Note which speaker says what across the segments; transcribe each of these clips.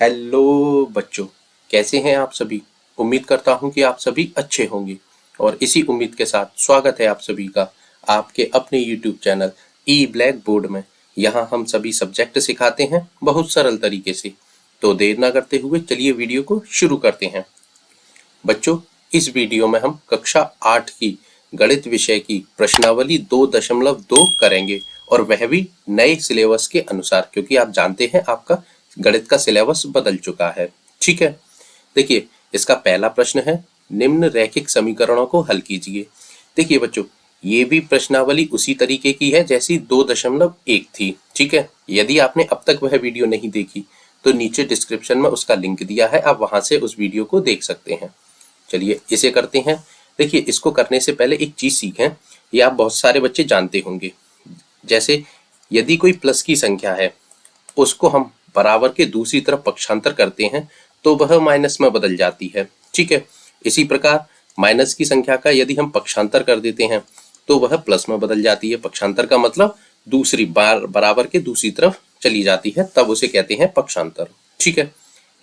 Speaker 1: Hello बच्चों, कैसे हैं आप सभी। उम्मीद करता हूं कि आप सभी अच्छे होंगे और इसी उम्मीद के साथ स्वागत है आप सभी का आपके अपने YouTube चैनल ई ब्लैक बोर्ड में। यहां हम सभी सब्जेक्ट सिखाते हैं बहुत सरल तरीके से। तो देर ना करते हुए चलिए वीडियो को शुरू करते हैं। बच्चों, इस वीडियो में हम कक्षा 8 की गणित विषय की प्रश्नावली 2.2 करेंगे और वह भी नए सिलेबस के अनुसार, क्योंकि आप जानते हैं आपका गणित का सिलेबस बदल चुका है। ठीक है, देखिए इसका पहला प्रश्न है, निम्न रैखिक समीकरणों को हल कीजिए। देखिए बच्चों, ये भी प्रश्नावली उसी तरीके की है जैसी 2.1 थी। ठीक है, यदि आपने अब तक वह वीडियो नहीं देखी तो नीचे डिस्क्रिप्शन में उसका लिंक दिया है, आप वहां से उस वीडियो को देख सकते हैं। चलिए इसे करते हैं। देखिए, इसको करने से पहले एक चीज सीखें, ये आप बहुत सारे बच्चे जानते होंगे। जैसे यदि कोई प्लस की संख्या है, उसको हम बराबर के दूसरी तरफ पक्षांतर करते हैं तो वह माइनस में बदल जाती है। ठीक है, इसी प्रकार माइनस की संख्या का यदि हम पक्षांतर कर देते हैं तो वह प्लस में बदल जाती है। पक्षांतर का मतलब दूसरी बार बराबर के दूसरी तरफ चली जाती है, तब उसे कहते हैं पक्षांतर। ठीक है,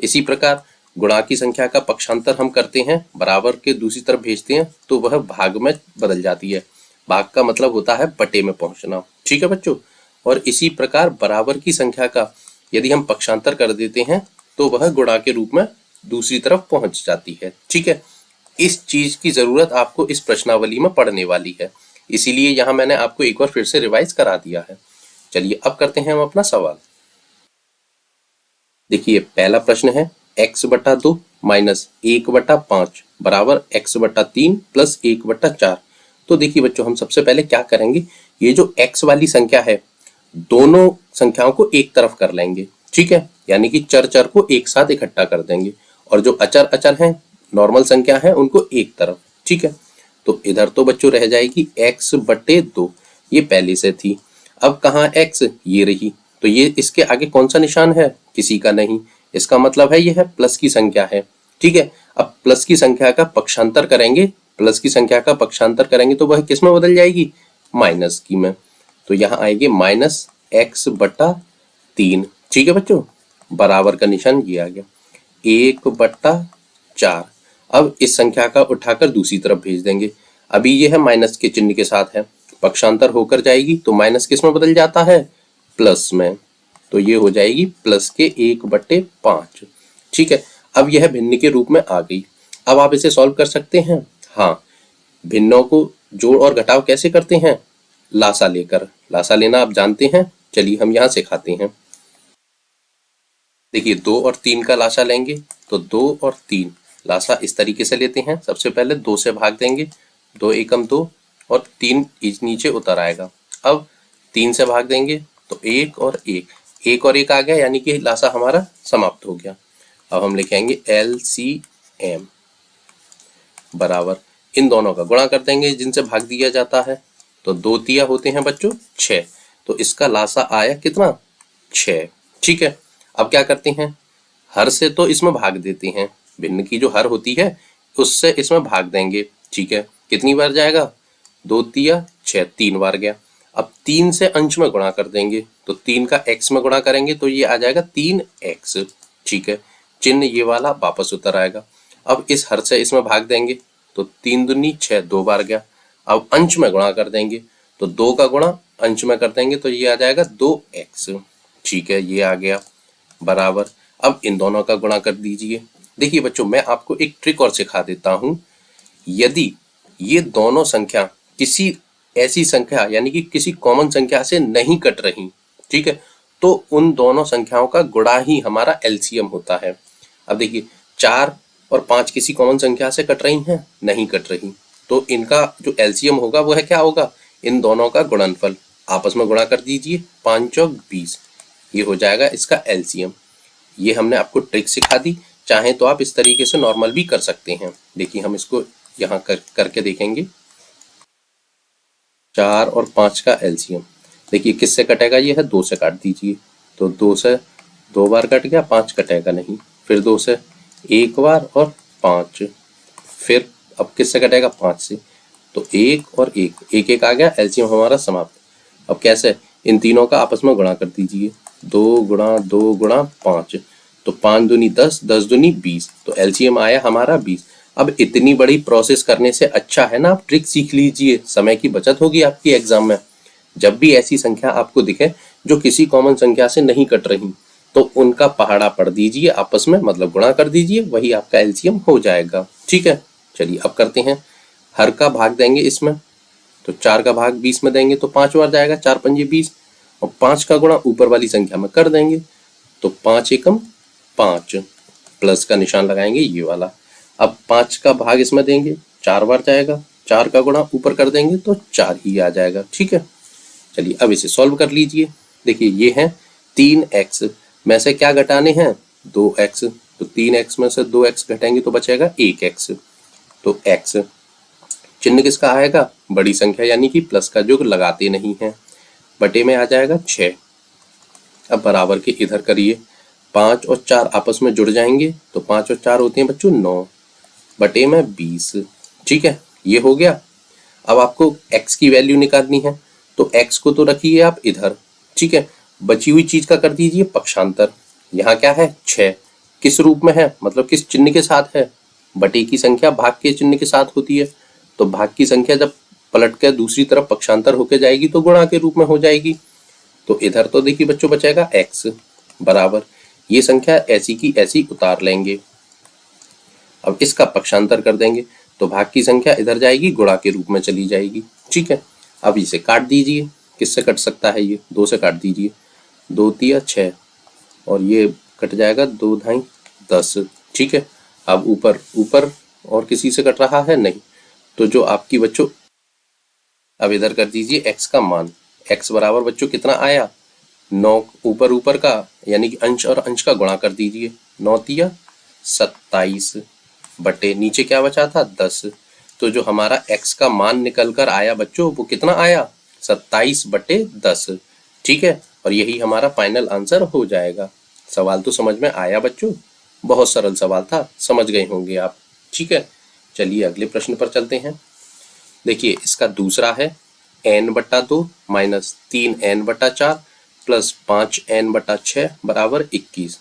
Speaker 1: इसी प्रकार गुणा की संख्या का पक्षांतर हम करते हैं, बराबर के दूसरी तरफ भेजते हैं तो वह भाग में बदल जाती है। भाग का मतलब होता है बटे में पहुंचना। ठीक है बच्चों, और इसी प्रकार बराबर की संख्या का यदि हम पक्षांतर कर देते हैं तो वह गुणा के रूप में दूसरी तरफ पहुंच जाती है। ठीक है, इस चीज की जरूरत आपको इस प्रश्नावली में पड़ने वाली है, इसीलिए यहां मैंने आपको एक बार फिर से रिवाइज करा दिया है। चलिए अब करते हैं हम अपना सवाल। देखिए पहला प्रश्न है, x/2 माइनस 1/5 बराबर x/3 प्लस 1/4। तो देखिए बच्चों, हम सबसे पहले क्या करेंगे, ये जो x वाली संख्या है दोनों संख्याओं को एक तरफ कर लेंगे। ठीक है, यानी कि चर चर को एक साथ इकट्ठा कर देंगे और जो अचर अचर हैं, नॉर्मल संख्या है, उनको एक तरफ। ठीक है, तो इधर तो बच्चों रह जाएगी x/2, ये पहले से थी। अब कहाँ x, ये रही, तो ये इसके आगे कौन सा निशान है, किसी का नहीं। इसका मतलब है यह प्लस की संख्या है। ठीक है, अब प्लस की संख्या का पक्षांतर करेंगे, प्लस की संख्या का पक्षांतर करेंगे तो वह किस में बदल जाएगी, माइनस की में। तो यहाँ आएगी -x/3। ठीक है बच्चों, बराबर का निशान ये आ गया 1/4। अब इस संख्या का उठाकर दूसरी तरफ भेज देंगे। अभी ये है माइनस के चिन्ह के साथ है, पक्षांतर होकर जाएगी तो माइनस किस में बदल जाता है, प्लस में। तो ये हो जाएगी प्लस के 1/5। ठीक है, अब यह भिन्न के रूप में आ गई। अब आप इसे सॉल्व कर सकते हैं। हाँ, भिन्नों को जोड़ और घटाव कैसे करते हैं, लासा लेकर। लासा लेना आप जानते हैं, चलिए हम यहाँ सिखाते हैं। देखिए 2 और 3 का लासा लेंगे तो 2 और 3 लासा इस तरीके से लेते हैं। सबसे पहले 2 से भाग देंगे, 2 एकम 2 और 3 नीचे उतर आएगा। अब 3 से भाग देंगे तो 1 और 1, 1 और 1 आ गया, यानी कि लासा हमारा समाप्त हो गया। अब हम लिखेंगे LCM बराबर इन दोनों का गुणा कर देंगे जिनसे भाग दिया जाता है, तो 2 तिया होते हैं बच्चों 6, तो इसका लासा आया कितना, 6। ठीक है, अब क्या करते हैं, हर से तो इसमें भाग देते हैं, भिन्न की जो हर होती है उससे इसमें भाग देंगे। ठीक है, कितनी बार जाएगा, 2 तिया 6, 3 बार गया। अब 3 से अंश में गुणा कर देंगे, तो 3 का x में गुणा करेंगे तो ये आ जाएगा 3x। ठीक है, चिन्ह ये वाला वापस उतर आएगा। अब इस हर से इसमें भाग देंगे तो 3 दूनी 6, 2 बार गया। अब अंश में गुणा कर देंगे तो 2 का गुणा अंश में कर देंगे तो ये आ जाएगा 2x। ठीक है, ये आ गया बराबर। अब इन दोनों का गुणा कर दीजिए। देखिए बच्चों, मैं आपको एक ट्रिक और सिखा देता हूं। यदि ये दोनों संख्या किसी ऐसी संख्या यानी कि किसी कॉमन संख्या से नहीं कट रही, ठीक है, तो उन दोनों संख्याओं का गुणा ही हमारा एलसीएम होता है। अब देखिए 4 और 5 किसी कॉमन संख्या से कट रही हैं, नहीं कट रही, तो इनका जो एलसीएम होगा वो है क्या होगा, इन दोनों का गुणनफल। आपस में गुणा कर दीजिए, 5 चौक 20, ये हो जाएगा इसका एलसीएम। ये हमने आपको ट्रिक सिखा दी, चाहे तो आप इस तरीके से नॉर्मल भी कर सकते हैं। देखिए हम इसको यहाँ करके देखेंगे। 4 और 5 का एलसीएम देखिए किससे कटेगा, ये है 2 से काट दीजिए, तो 2 से 2 बार कट गया, 5 कटेगा नहीं, फिर 2 से 1 बार और 5, फिर अब किससे कटेगा, 5 से, तो 1 और 1, 1 1 आ गया, एलसीएम हमारा समाप्त। अब कैसे, इन तीनों का आपस में गुणा कर दीजिए, 2 गुणा 2 गुणा 5, तो 5 दूनी 10, 10 दूनी 20, तो एलसीएम आया हमारा 20। अब इतनी बड़ी प्रोसेस करने से अच्छा है ना आप ट्रिक सीख लीजिए, समय की बचत होगी आपकी एग्जाम में। जब भी ऐसी संख्या आपको दिखे जो किसी कॉमन संख्या से नहीं कट रही, तो उनका पहाड़ा पढ़ दीजिए आपस में, मतलब गुणा कर दीजिए, वही आपका एलसीएम हो जाएगा। ठीक है, चलिए अब करते हैं। हर का भाग देंगे इसमें, तो 4 का भाग 20 में देंगे तो 5 बार जाएगा, 4 पंजे 20, और 5 का गुणा ऊपर वाली संख्या में कर देंगे तो 5 एकम 5, प्लस का निशान लगाएंगे ये वाला। अब 5 का भाग इसमें देंगे, 4 बार जाएगा, 4 का गुणा ऊपर कर देंगे तो 4 ही आ जाएगा। ठीक है, चलिए अब इसे सॉल्व कर लीजिए। देखिए ये है 3x में से क्या घटाने हैं, 2x, तो 3x में से 2x घटाएंगे तो बचेगा 1x, तो x चिन्ह किसका आएगा, बड़ी संख्या यानी कि प्लस का, जो लगाते नहीं है, बटे में आ जाएगा 6। अब बराबर के इधर करिए, 5 और 4 आपस में जुड़ जाएंगे तो 5 और 4 होते हैं बच्चों 9, बटे में 20। ठीक है, ये हो गया। अब आपको x की वैल्यू निकालनी है, तो x को तो रखिए आप इधर। ठीक है, बची हुई चीज का कर दीजिए पक्षांतर। यहाँ क्या है 6, किस रूप में है, मतलब किस चिन्ह के साथ है, बटे की संख्या भाग के चिन्ह के साथ होती है, तो भाग की संख्या जब पलट कर दूसरी तरफ पक्षांतर होके जाएगी तो गुणा के रूप में हो जाएगी। तो इधर तो देखिए बच्चों बचेगा x बराबर, ये संख्या ऐसी की ऐसी उतार लेंगे। अब इसका पक्षांतर कर देंगे तो भाग की संख्या इधर जाएगी, गुणा के रूप में चली जाएगी। ठीक है, अब इसे काट दीजिए, किससे कट सकता है ये, 2 से काट दीजिए, 2 तिया 6, और ये कट जाएगा 2 ढाई 10। ठीक है, अब ऊपर ऊपर और किसी से कट रहा है नहीं, तो जो आपकी बच्चों, अब इधर कर दीजिए x का मान, x बराबर बच्चों कितना आया 9, ऊपर ऊपर का यानी कि अंश और अंश का गुणा कर दीजिए, 9 तिया 27, बटे नीचे क्या बचा था 10, तो जो हमारा x का मान निकल कर आया बच्चों वो कितना आया 27 बटे 10। ठीक है, और यही हमारा फाइनल आंसर हो जाएगा। सवाल तो समझ में आया बच्चों, बहुत सरल सवाल था, समझ गए होंगे आप। ठीक है, चलिए अगले प्रश्न पर चलते हैं। देखिए इसका दूसरा है n बटा 2 माइनस 3n बटा 4 प्लस 5n बटा 6 बराबर 21।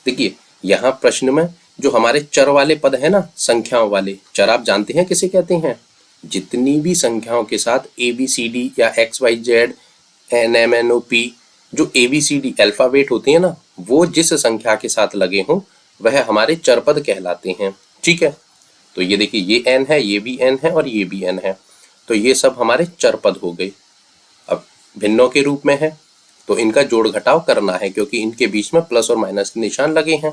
Speaker 1: देखिए यहाँ प्रश्न में जो हमारे चर वाले पद है ना, संख्याओं वाले चर, आप जानते हैं किसे कहते हैं, जितनी भी संख्याओं के साथ ABCD या XYZ NMNOP, जो ABCD अल्फाबेट होते हैं ना, वो जिस संख्या के साथ लगे हों वह हमारे चर पद कहलाते हैं। ठीक है, तो ये देखिए ये n है, ये भी n है और ये भी n है, तो ये सब हमारे चर पद हो गए। अब भिन्नों के रूप में है तो इनका जोड़ घटाव करना है, क्योंकि इनके बीच में प्लस और माइनस के निशान लगे हैं,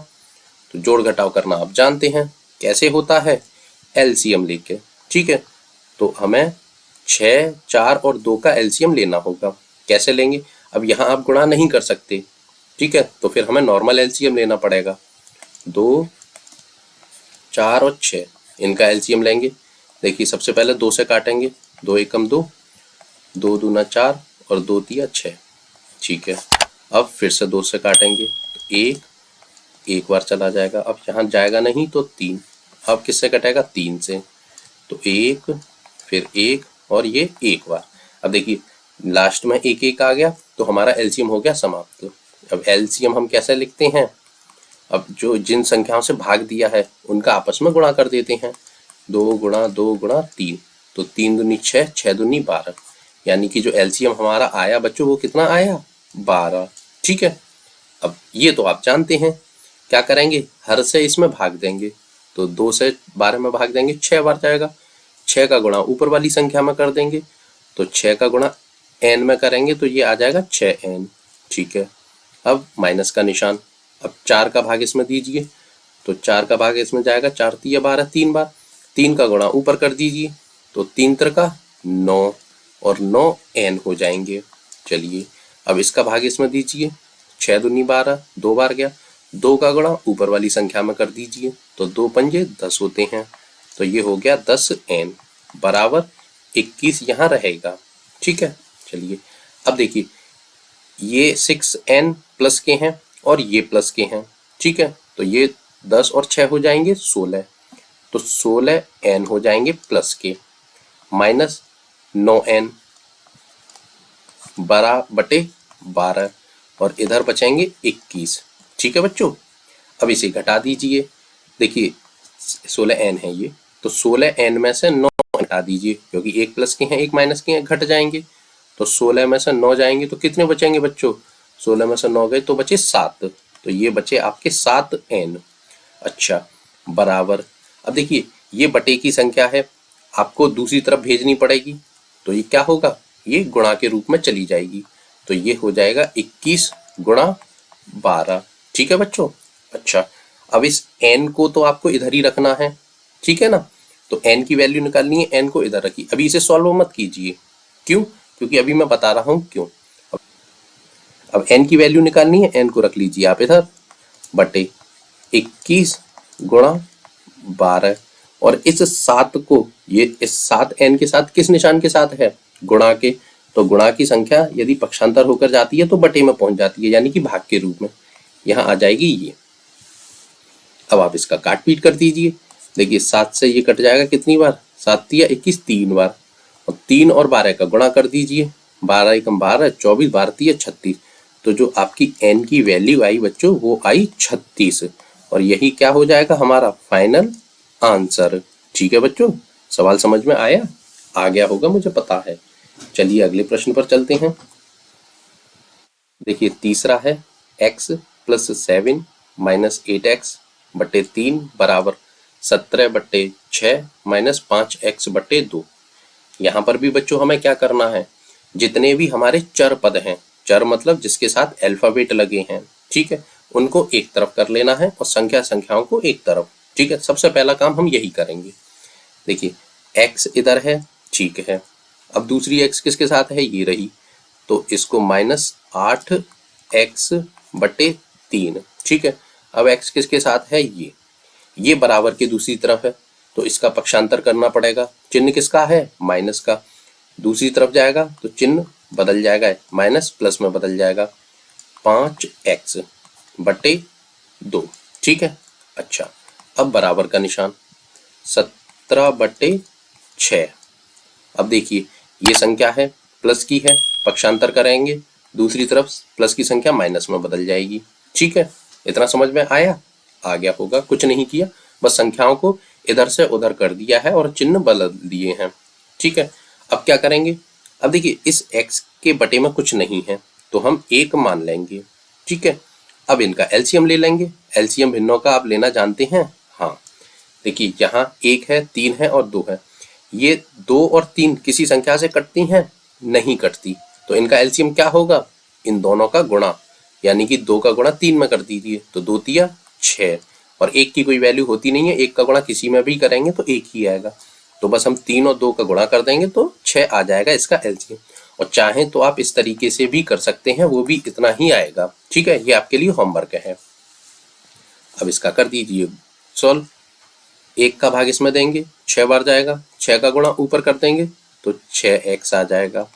Speaker 1: तो जोड़ घटाव करना आप जानते हैं कैसे होता है, एलसीएम लेके। ठीक है, तो हमें 6, 4 और 2 का एलसीएम लेना होगा। कैसे लेंगे, अब यहाँ आप गुणा नहीं कर सकते, ठीक है, तो फिर हमें नॉर्मल एलसीएम लेना पड़ेगा। 2, 4 और 6 इनका एलसीएम लेंगे। देखिए सबसे पहले 2 से काटेंगे, 2 एकम 2, 2 दूना 4 और 2 तिया 6। ठीक है, अब फिर से 2 से काटेंगे, तो 1 एक बार चला जाएगा, अब यहाँ जाएगा नहीं तो 3, अब किससे कटेगा 3 से, तो 1 फिर 1 और ये एक बार। अब देखिए लास्ट में 1 1 आ गया तो हमारा एलसीएम हो गया समाप्त। अब एलसीएम हम कैसे लिखते हैं, अब जो जिन संख्याओं से भाग दिया है उनका आपस में गुणा कर देते हैं, 2 गुणा 2 गुणा 3, तो 3 दूनी 6, 6 दूनी 12, यानी कि जो एलसीएम हमारा आया बच्चों वो कितना आया 12। ठीक है, अब ये तो आप जानते हैं, क्या करेंगे हर से इसमें भाग देंगे, तो 2 से 12 में भाग देंगे 6 बार जाएगा, 6 का गुणा ऊपर वाली संख्या में कर देंगे, तो 6 का गुणा n में करेंगे तो ये आ जाएगा 6n। ठीक है, अब माइनस का निशान, अब 4 का भाग इसमें दीजिए, तो 4 का भाग इसमें जाएगा, 4 तिया 12 3 बार, 3 का गुणा ऊपर कर दीजिए, तो 3 त्रिका 9 और 9n हो जाएंगे। चलिए अब इसका भाग इसमें दीजिए, 6 दूनी 12 2 बार गया, 2 का गुणा ऊपर वाली संख्या में कर दीजिए, तो 2 पंजे 10 होते हैं, तो ये हो गया 10n बराबर 21 यहाँ रहेगा। ठीक है, चलिए अब देखिए ये 6n प्लस के हैं और ये प्लस के हैं। ठीक है, तो ये 10 और 6 हो जाएंगे 16, तो 16n हो जाएंगे प्लस के, माइनस 9n बटे 12 और इधर बचेंगे 21। ठीक है बच्चों, अब इसे घटा दीजिए। देखिए 16n है ये, तो 16n में से 9 घटा दीजिए, क्योंकि एक प्लस के हैं एक माइनस के हैं, घट जाएंगे। तो 16 में से 9 जाएंगे तो कितने बचेंगे बच्चों? 16 में से 9 गए तो बचे 7, तो ये बचे आपके 7n। अच्छा, बराबर। अब देखिए ये बटे की संख्या है, आपको दूसरी तरफ भेजनी पड़ेगी, तो ये क्या होगा? ये गुणा के रूप में चली जाएगी, तो ये हो जाएगा 21 गुणा 12। ठीक है बच्चों। अच्छा, अब इस n को तो आपको इधर ही रखना है, ठीक है ना? तो n की वैल्यू निकालनी है, n को इधर रखिए। अभी इसे सॉल्व मत कीजिए, क्यों? क्योंकि अभी मैं बता रहा हूं क्यों। अब n की वैल्यू निकालनी है, n को रख लीजिए आप इधर, बटे 21 गुणा 12, और इस 7 को, ये इस 7n के साथ किस निशान के साथ है? गुणा के। तो गुणा की संख्या यदि पक्षांतर होकर जाती है तो बटे में पहुंच जाती है, यानी कि भाग के रूप में यहां आ जाएगी ये। अब आप इसका काट पीट कर दीजिए। देखिए 7 से ये कट जाएगा कितनी बार? 7 तिया 21, 3 बार, और 3 और 12 का गुणा कर दीजिए। 12 एकम 12, 24, 12 तिया 36। तो जो आपकी n की वैल्यू आई बच्चों वो आई 36, और यही क्या हो जाएगा हमारा फाइनल आंसर। ठीक है बच्चों, सवाल समझ में आया? आ गया होगा मुझे पता है। चलिए अगले प्रश्न पर चलते हैं। देखिए तीसरा है x प्लस 7 माइनस 8x बटे 3 बराबर 17 बटे 6 माइनस 5x बटे 2। यहाँ पर भी बच्चों हमें क्या करना है? जितने भी हमारे चर पद हैं, चर मतलब जिसके साथ अल्फाबेट लगे हैं, ठीक है, उनको एक तरफ कर लेना है और संख्याओं को एक तरफ। ठीक है, सबसे पहला काम हम यही करेंगे। देखिए x इधर है, ठीक है। अब दूसरी x किसके साथ है? ये रही, तो इसको माइनस 8x बटे 3। ठीक है, अब x किसके साथ है? ये बराबर के दूसरी तरफ है, तो इसका पक्षांतर करना पड़ेगा। चिन्ह किसका है? माइनस का। दूसरी तरफ जाएगा तो चिन्ह बदल जाएगा, माइनस प्लस में बदल जाएगा। 5x बटे 2। ठीक है। अच्छा, अब बराबर का निशान 17 बटे 6। अब देखिए ये संख्या है प्लस की है, पक्षांतर करेंगे, दूसरी तरफ प्लस की संख्या माइनस में बदल जाएगी। ठीक है, इतना समझ में आया? आ गया होगा, कुछ नहीं किया, बस संख्याओं को इधर से उधर कर दिया है और चिन्ह बदल दिए हैं। ठीक है, अब क्या करेंगे? अब देखिए इस x के बटे में कुछ नहीं है तो हम 1 मान लेंगे। ठीक है, अब इनका एलसीएम ले लेंगे। एलसीएम भिन्नों का आप लेना जानते हैं? हाँ, देखिए यहाँ 1 है, 3 है और 2 है। ये 2 और 3 किसी संख्या से कटती हैं? नहीं कटती, तो इनका एलसीएम क्या होगा? इन दोनों का गुणा, यानी कि 2 का गुणा 3 में कर दीजिए, तो 2 तिया 6, और 1 की कोई वैल्यू होती नहीं है, 1 का गुणा किसी में भी करेंगे तो 1 ही आएगा, तो बस हम 3 और 2 का गुणा कर देंगे तो 6 आ जाएगा इसका एलसीएम। और चाहें तो आप इस तरीके से भी कर सकते हैं, वो भी इतना ही आएगा। ठीक है, ये आपके लिए होमवर्क है। अब इसका कर दीजिए सॉल्व। 1 का भाग इसमें देंगे, 6 बार जाएगा, 6 का गुणा ऊपर कर देंगे तो 6x आ जाएगा,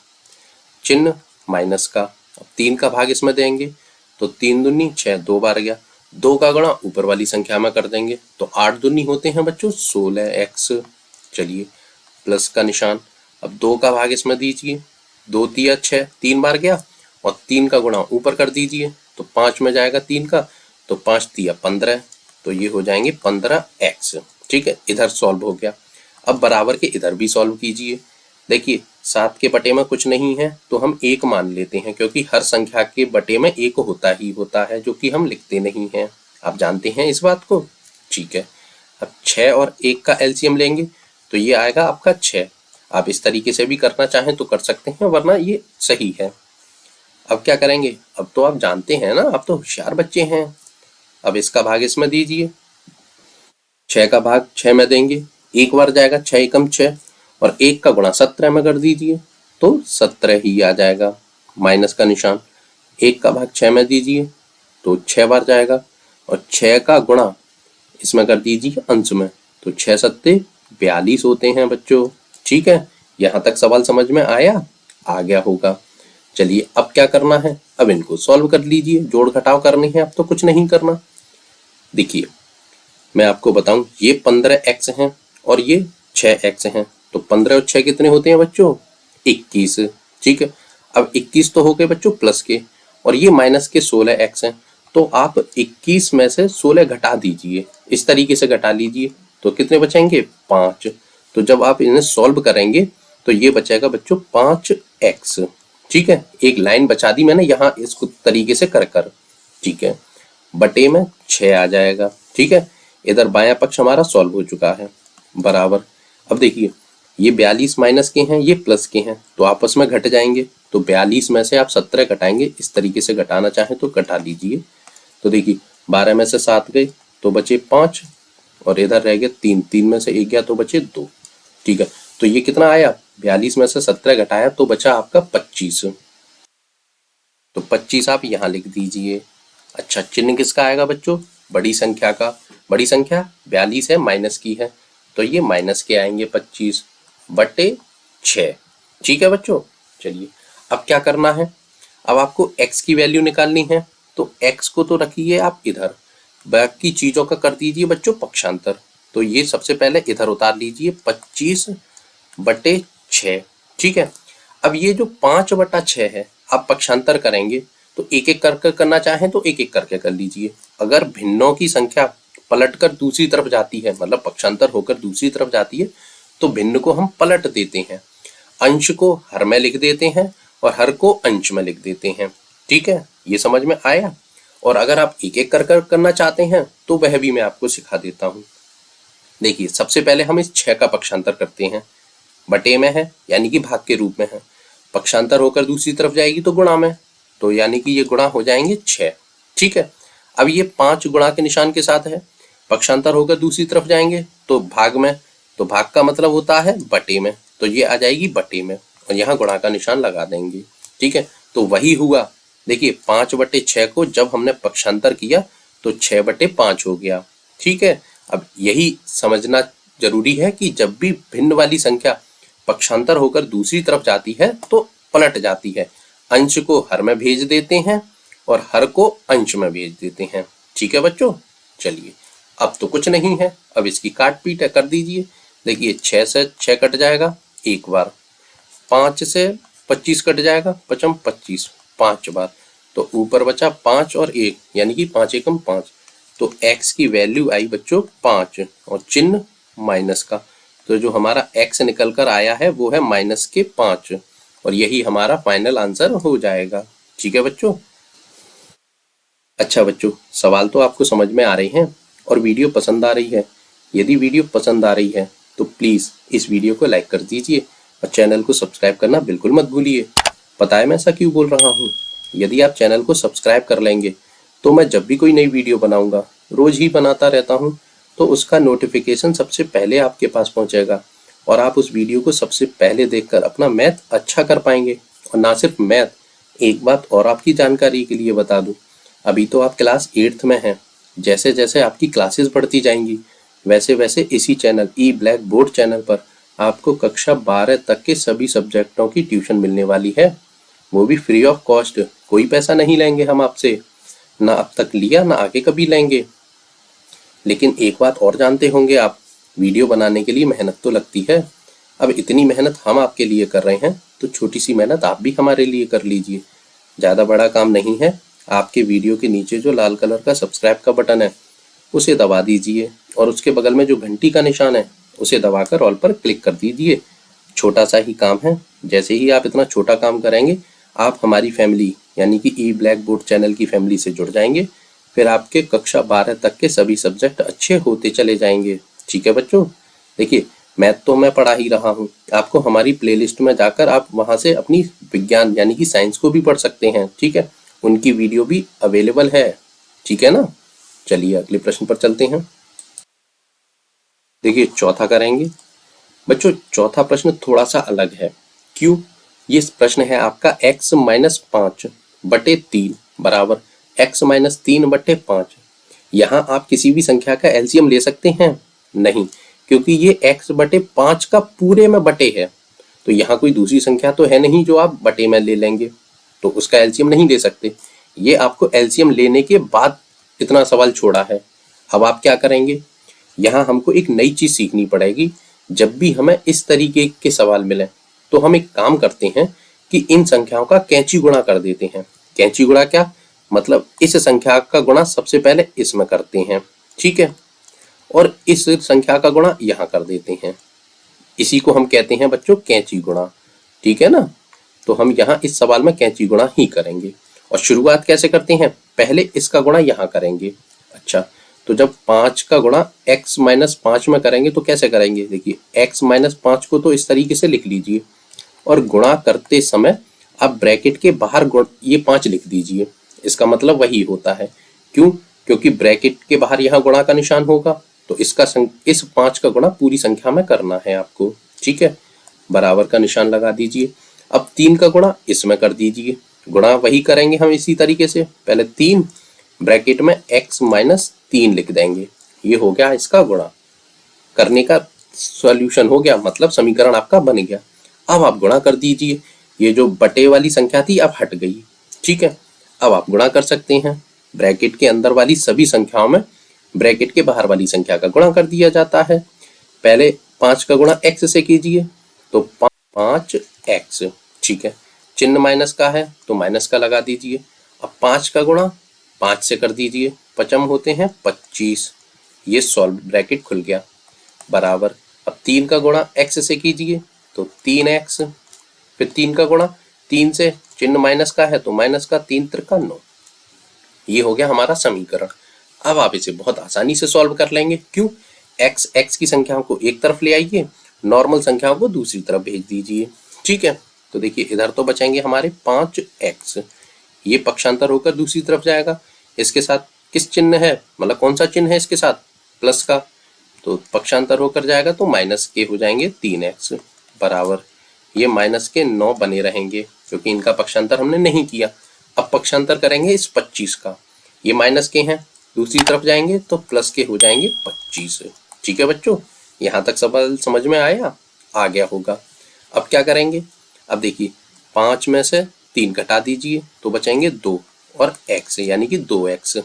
Speaker 1: चिन्ह माइनस का। अब 3 का भाग इसमें देंगे तो 3 दूनी 6, 2 बार गया, 2 का गुणा ऊपर वाली संख्या में कर देंगे तो 8 दूनी होते हैं बच्चों 16x। चलिए प्लस का निशान। अब 2 का भाग इसमें दीजिए, 2 तिया 6, 3 बार गया, और 3 का गुणा ऊपर कर दीजिए तो 5 में जाएगा 3 का, तो 5 तिया 15, तो ये हो जाएंगे 15x। ठीक है, इधर सॉल्व हो गया। अब बराबर के इधर भी सॉल्व कीजिए। देखिए 7 के बटे में कुछ नहीं है तो हम 1 मान लेते हैं, क्योंकि हर संख्या के बटे में 1 होता ही होता है, जो कि हम लिखते नहीं हैं। आप जानते हैं इस बात को? ठीक है, अब 6 और 1 का एलसीएम लेंगे तो ये आएगा आपका 6। आप इस तरीके से भी करना चाहें तो कर सकते हैं, वरना ये सही है। अब क्या करेंगे? अब तो आप जानते हैं ना, आप तो होशियार बच्चे हैं। अब इसका भाग इसमें दीजिए, 6 का भाग 6 में देंगे, 1 बार जाएगा, 6 एकम 6, और 1 का गुणा 17 में कर दीजिए तो 17 ही आ जाएगा, माइनस का निशान। 1 का भाग 6 में दीजिए तो 6 बार जाएगा, और 6 का गुणा इसमें कर दीजिए अंश में, तो 6 सत्ते 42 होते हैं बच्चों। ठीक है, यहाँ तक सवाल समझ में आया? आ गया होगा। चलिए अब क्या करना है? अब इनको सॉल्व कर लीजिए, जोड़ घटाव करनी है, अब तो कुछ नहीं करना। देखिए मैं आपको बताऊं, ये 15x हैं और ये 6x हैं, तो 15 और 6 कितने होते हैं बच्चों? 21। ठीक है, अब 21 तो हो गए बच्चों प्लस के, और ये माइनस के 16x हैं, तो आप 21 में से 16 घटा दीजिए, इस तरीके से घटा लीजिए तो कितने बचेंगे 5। तो जब आप इन्हें सॉल्व करेंगे तो ये बचेगा बच्चों 5x। ठीक है, एक लाइन बचा दी मैंने यहाँ इसको तरीके से कर कर। ठीक है, बटे में 6 आ जाएगा। ठीक है, इधर बायां पक्ष हमारा सॉल्व हो चुका है बराबर। अब देखिए ये 42 माइनस के हैं, ये प्लस के हैं, तो आपस में घट जाएंगे। तो 42 में से आप 17 घटाएंगे, इस तरीके से घटाना चाहें तो घटा लीजिए। तो देखिए 12 में से 7 गए तो बचे 5 और इधर रह गए 3, 3 में से 1 गया तो बचे 2। ठीक है, तो ये कितना आया 42 में से 17 घटाया तो बचा आपका 25। तो 25 आप यहाँ लिख दीजिए। अच्छा, चिन्ह किसका आएगा बच्चों, बड़ी संख्या का। बड़ी संख्या 42 है, माइनस की है, तो ये माइनस के आएंगे 25 बटे 6। ठीक है बच्चों, चलिए अब क्या करना है, अब आपको x की वैल्यू निकालनी है। तो x को तो रखिए आप इधर, बाकी चीजों का कर दीजिए बच्चों पक्षांतर। तो ये सबसे पहले इधर उतार लीजिए 25 बटे 6। ठीक है, अब ये जो 5 बटा 6 है आप पक्षांतर करेंगे तो एक एक करके करना चाहें तो एक एक करके कर लीजिए। अगर भिन्नों की संख्या पलटकर दूसरी तरफ जाती है, मतलब पक्षांतर होकर दूसरी तरफ जाती है, तो भिन्न को हम पलट देते हैं, अंश को हर में लिख देते हैं और हर को अंश में लिख देते हैं। ठीक है, ये समझ में आया। और अगर आप एक एक कर करना चाहते हैं तो वह भी मैं आपको सिखा देता हूं। देखिए सबसे पहले हम इस 6 का पक्षांतर करते हैं, बटे में है यानी कि भाग के रूप में है, पक्षांतर होकर दूसरी तरफ जाएगी तो गुणा में, तो यानी कि ये गुणा हो जाएंगे 6। ठीक है, अब ये 5 गुणा के निशान के साथ है, पक्षांतर होकर दूसरी तरफ जाएंगे तो भाग में, तो भाग का मतलब होता है बटे में, तो ये आ जाएगी बटे में और यहाँ गुणा का निशान लगा देंगे। ठीक है, तो वही हुआ। देखिए 5 बटे 6 को जब हमने पक्षांतर किया तो 6 बटे 5 हो गया। ठीक है, अब यही समझना जरूरी है कि जब भी भिन्न वाली संख्या पक्षांतर होकर दूसरी तरफ जाती है तो पलट जाती है, अंश को हर में भेज देते हैं और हर को अंश में भेज देते हैं। ठीक है बच्चों, चलिए अब तो कुछ नहीं है, अब इसकी काट पीट कर दीजिए। देखिए 6 से 6 कट जाएगा एक बार, 5 से 25 कट जाएगा, 5 25 5 बार, तो ऊपर बचा 5 और 1 यानी कि 5 एकम 5। तो x की वैल्यू आई बच्चों 5 और चिन्ह माइनस का, तो जो हमारा x निकल कर आया है वो है -5 और यही हमारा फाइनल आंसर हो जाएगा। ठीक है बच्चों। अच्छा बच्चों, सवाल तो आपको समझ में आ रहे हैं और वीडियो पसंद आ रही है। यदि वीडियो पसंद आ रही है तो प्लीज़ इस वीडियो को लाइक कर दीजिए और चैनल को सब्सक्राइब करना बिल्कुल मत भूलिए। पता है मैं ऐसा क्यों बोल रहा हूँ, यदि आप चैनल को सब्सक्राइब कर लेंगे तो मैं जब भी कोई नई वीडियो बनाऊंगा, रोज ही बनाता रहता हूँ, तो उसका नोटिफिकेशन सबसे पहले आपके पास पहुँचेगा और आप उस वीडियो को सबसे पहले देखकर अपना मैथ अच्छा कर पाएंगे। और ना सिर्फ मैथ, एक बात और आपकी जानकारी के लिए बता दूं, अभी तो आप क्लास 8th में हैं, जैसे जैसे आपकी क्लासेस बढ़ती जाएंगी वैसे वैसे इसी चैनल ई ब्लैक बोर्ड चैनल पर आपको कक्षा 12 तक के सभी सब्जेक्टों की ट्यूशन मिलने वाली है, वो भी फ्री ऑफ कॉस्ट। कोई पैसा नहीं लेंगे हम आपसे, ना अब तक लिया ना आगे कभी लेंगे। लेकिन एक बात और जानते होंगे आप, वीडियो बनाने के लिए मेहनत तो लगती है। अब इतनी मेहनत हम आपके लिए कर रहे हैं तो छोटी सी मेहनत आप भी हमारे लिए कर लीजिए। ज़्यादा बड़ा काम नहीं है, आपके वीडियो के नीचे जो लाल कलर का सब्सक्राइब का बटन है उसे दबा दीजिए और उसके बगल में जो घंटी का निशान है उसे दबाकर ऑल पर क्लिक कर दीजिए। छोटा सा ही काम है, जैसे ही आप इतना छोटा काम करेंगे आप हमारी फैमिली यानी कि ई ब्लैक बोर्ड चैनल की फैमिली से जुड़ जाएंगे। फिर आपके कक्षा 12 तक के सभी सब्जेक्ट अच्छे होते चले जाएंगे। ठीक है बच्चों। देखिए मैथ तो मैं पढ़ा ही रहा हूँ, आपको हमारी प्लेलिस्ट में जाकर आप वहाँ से अपनी विज्ञान यानी कि साइंस को भी पढ़ सकते हैं। ठीक है, उनकी वीडियो भी अवेलेबल है। ठीक है ना, चलिए अगले प्रश्न पर चलते हैं। देखिए चौथा करेंगे बच्चों। चौथा प्रश्न थोड़ा सा अलग है। क्यों? ये प्रश्न है आपका x - 5 बटे 3 बराबर x - 3 बटे 5। यहाँ आप किसी भी संख्या का एलसीएम ले सकते हैं? नहीं, क्योंकि ये x बटे 5 का पूरे में बटे है, तो यहाँ कोई दूसरी संख्या तो है नहीं जो आप बटे में ले लेंगे, तो उसका एलसीएम नहीं ले सकते। ये आपको एलसीएम लेने के बाद इतना सवाल छोड़ा है। अब आप क्या करेंगे, यहाँ हमको एक नई चीज सीखनी पड़ेगी। जब भी हमें इस तरीके के सवाल मिले तो हम एक काम करते हैं कि इन संख्याओं का कैंची गुणा कर देते हैं। कैंची गुणा क्या, मतलब इस संख्या का गुणा सबसे पहले इसमें करते हैं, ठीक है, और इस संख्या का गुणा यहाँ कर देते हैं। इसी को हम कहते हैं बच्चों कैंची गुणा, ठीक है ना। तो हम यहाँ इस सवाल में कैंची गुणा ही करेंगे। और शुरुआत कैसे करते हैं, पहले इसका गुणा यहाँ करेंगे। अच्छा, तो जब 5 का गुणा x माइनस 5 में करेंगे तो कैसे करेंगे, देखिए x माइनस 5 को तो इस तरीके से लिख लीजिए, और गुणा करते समय आप ब्रैकेट के बाहर ये 5 लिख दीजिए। इसका मतलब वही होता है, क्यों, क्योंकि ब्रैकेट के बाहर यहाँ गुणा का निशान होगा, तो इस 5 का गुणा पूरी संख्या में करना है आपको, ठीक है। बराबर का निशान लगा दीजिए। अब 3 का गुणा इसमें कर दीजिए, गुणा वही करेंगे हम इसी तरीके से, पहले 3 ब्रैकेट में x माइनस 3 लिख देंगे। ये हो गया इसका गुणा करने का सॉल्यूशन हो गया, मतलब समीकरण आपका बन गया। अब आप गुणा कर दीजिए, ये जो बटे वाली संख्या थी अब हट गई, ठीक है। अब आप गुणा कर सकते हैं, ब्रैकेट के अंदर वाली सभी संख्याओं में ब्रैकेट के बाहर वाली संख्या का गुणा कर दिया जाता है। पहले 5 का गुणा x से कीजिए, तो 5x, ठीक है। चिन्ह माइनस का है तो माइनस का लगा दीजिए। अब 5 का गुणा 5 से कर दीजिए, 5 होते हैं 25, ये सॉल्व ब्रैकेट खुल गया, बराबर। अब 3 का गुणा x से कीजिए तो 3x, फिर 3 का गुणा 3 से, चिन्ह माइनस का है तो माइनस का, 3 त्रिका 9। ये हो गया हमारा समीकरण। अब आप इसे बहुत आसानी से सॉल्व कर लेंगे, क्यों, x की संख्याओं को एक तरफ ले आइए, नॉर्मल संख्याओं को दूसरी तरफ भेज दीजिए, ठीक है। तो देखिए इधर तो बचेंगे हमारे 5x, ये पक्षांतर होकर दूसरी तरफ जाएगा। इसके साथ किस चिन्ह है, मतलब कौन सा चिन्ह है इसके साथ, प्लस का, तो पक्षांतर होकर जाएगा तो माइनस के हो जाएंगे 3x, बराबर। ये माइनस के 9 बने रहेंगे क्योंकि इनका पक्षांतर हमने नहीं किया। अब पक्षांतर करेंगे इस 25 का, ये माइनस के हैं, दूसरी तरफ जाएंगे तो प्लस के हो जाएंगे 25, ठीक है बच्चों। यहाँ तक सवाल समझ में आ गया होगा। अब क्या करेंगे, अब देखिए 5 में से 3 घटा दीजिए तो बचेंगे 2 और x यानी कि 2x,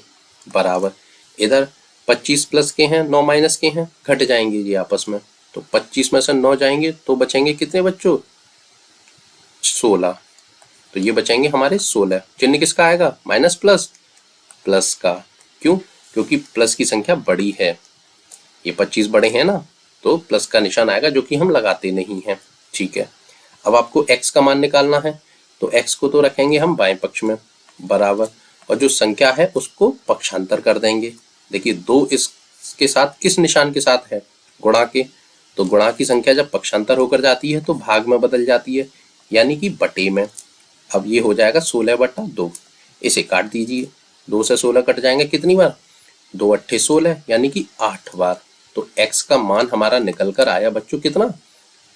Speaker 1: बराबर। इधर 25 प्लस के हैं, 9 माइनस के हैं, घट जाएंगे ये आपस में, तो 25 में से 9 जाएंगे तो बचेंगे कितने बच्चों, 16। तो ये बचेंगे हमारे 16। चिन्ह किसका आएगा, माइनस प्लस, प्लस का, क्यों, क्योंकि प्लस की संख्या बड़ी है, ये 25 बड़े हैं ना, तो प्लस का निशान आएगा जो कि हम लगाते नहीं हैं, ठीक है। अब आपको x का मान निकालना है, तो x को तो रखेंगे हम बाएं पक्ष में, बराबर, और जो संख्या है उसको पक्षांतर कर देंगे। देखिए 2 इसके साथ किस निशान के साथ है, गुणा के, तो गुणा की संख्या जब पक्षांतर होकर जाती है तो भाग में बदल जाती है, यानी कि बटे में। अब ये हो जाएगा 16/2, इसे काट दीजिए, 2 से 16 कट जाएंगे कितनी बार, 2 अट्ठे 16, यानी कि 8 बार। तो x का मान हमारा निकल कर आया बच्चों कितना,